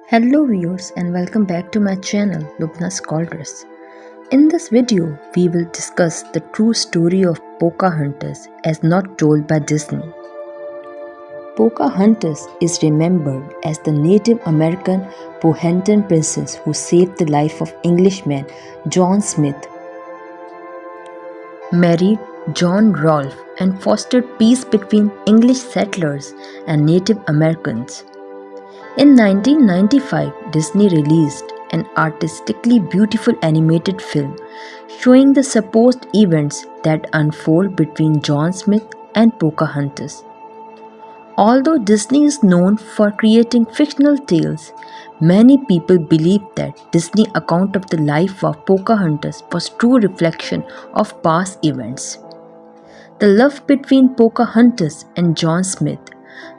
Hello viewers and welcome back to my channel Lubna Scholars. In this video, we will discuss the true story of Pocahontas as not told by Disney. Pocahontas is remembered as the Native American Powhatan princess who saved the life of Englishman John Smith, married John Rolfe, and fostered peace between English settlers and Native Americans. In 1995, Disney released an artistically beautiful animated film showing the supposed events that unfold between John Smith and Pocahontas. Although Disney is known for creating fictional tales, many people believe that Disney's account of the life of Pocahontas was true reflection of past events. The love between Pocahontas and John Smith,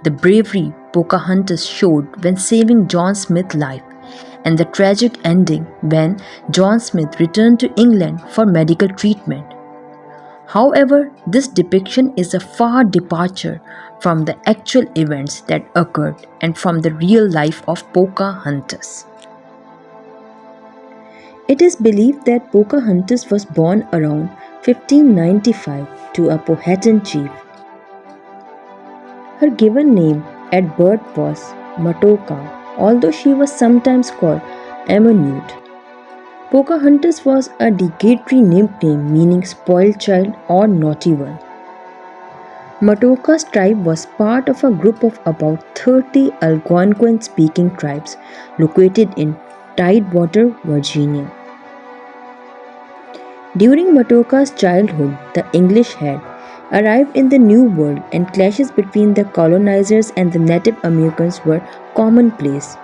the bravery Pocahontas showed when saving John Smith's life, and the tragic ending when John Smith returned to England for medical treatment. However, this depiction is a far departure from the actual events that occurred and from the real life of Pocahontas. It is believed that Pocahontas was born around 1595 to a Powhatan chief. Her given name at birth was Matoaka, although she was sometimes called Amonute. Pocahontas was a derogatory nickname meaning spoiled child or naughty one. Matoaka's tribe was part of a group of about 30 Algonquin-speaking tribes located in Tidewater, Virginia. During Matoaka's childhood, the English had arrived in the New World and clashes between the colonizers and the Native Americans were commonplace.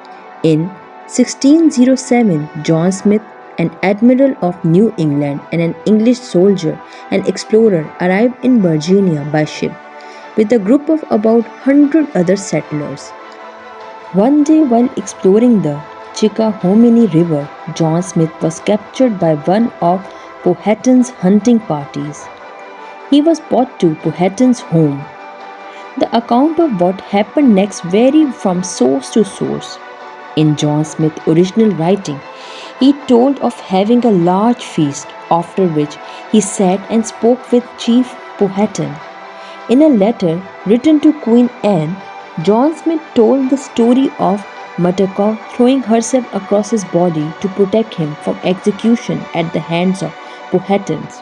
In 1607, John Smith, an admiral of New England and an English soldier and explorer, arrived in Virginia by ship with a group of about 100 other settlers. One day while exploring the Chickahominy River, John Smith was captured by one of Powhatan's hunting parties. He was brought to Powhatan's home. The account of what happened next varied from source to source. In John Smith's original writing, he told of having a large feast, after which he sat and spoke with Chief Powhatan. In a letter written to Queen Anne, John Smith told the story of Matoaka throwing herself across his body to protect him from execution at the hands of Powhatans.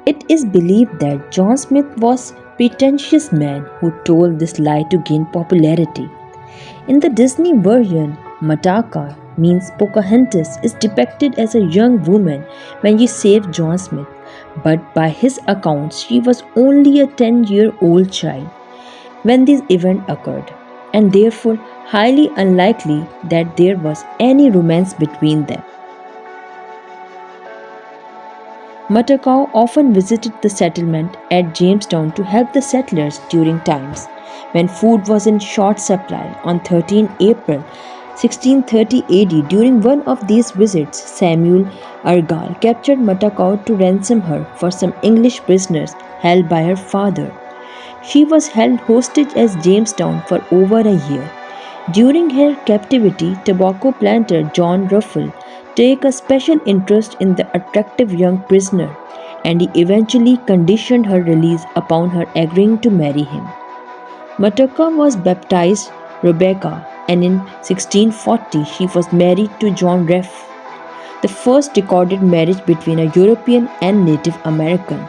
It is believed that John Smith was a pretentious man who told this lie to gain popularity. In the Disney version, Matoaka means Pocahontas is depicted as a young woman when she saved John Smith, but by his accounts she was only a 10-year-old child when this event occurred, and therefore highly unlikely that there was any romance between them. Matoaka often visited the settlement at Jamestown to help the settlers during times when food was in short supply. On 13 April 1630 AD, during one of these visits, Samuel Argall captured Matoaka to ransom her for some English prisoners held by her father. She was held hostage at Jamestown for over a year. During her captivity, tobacco planter John Ruffle took a special interest in the attractive young prisoner, and he eventually conditioned her release upon her agreeing to marry him. Matoaka was baptized Rebecca, and in 1640 she was married to John Rolfe, the first recorded marriage between a European and Native American.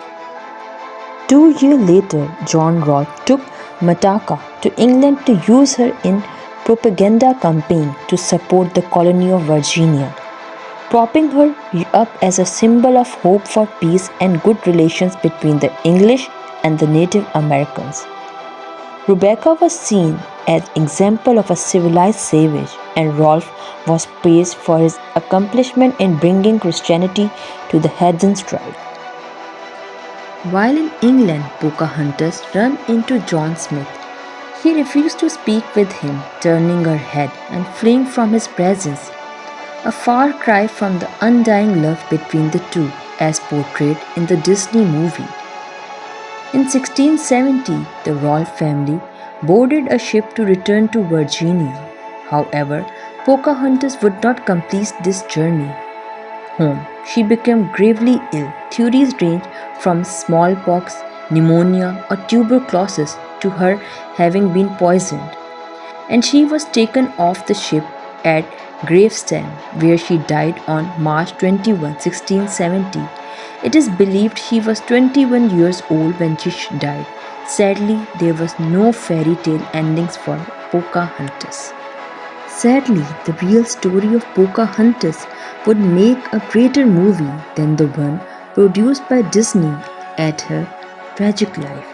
2 years later, John Rolfe took Matoaka to England to use her in propaganda campaign to support the colony of Virginia, propping her up as a symbol of hope for peace and good relations between the English and the Native Americans. Rebecca was seen as an example of a civilized savage, and Rolfe was praised for his accomplishment in bringing Christianity to the heathen tribe. While in England, Pocahontas ran into John Smith. He refused to speak with him, turning her head and fleeing from his presence, a far cry from the undying love between the two as portrayed in the Disney movie. In 1670, the Rolfe family boarded a ship to return to Virginia. However, Pocahontas would not complete this journey home. She became gravely ill. Theories range from smallpox, pneumonia, or tuberculosis to her having been poisoned, and she was taken off the ship at Gravesend, where she died on March 21, 1670. It is believed she was 21 years old when she died. Sadly, there was no fairy tale endings for Pocahontas. Sadly, the real story of Pocahontas would make a greater movie than the one produced by Disney at her tragic life.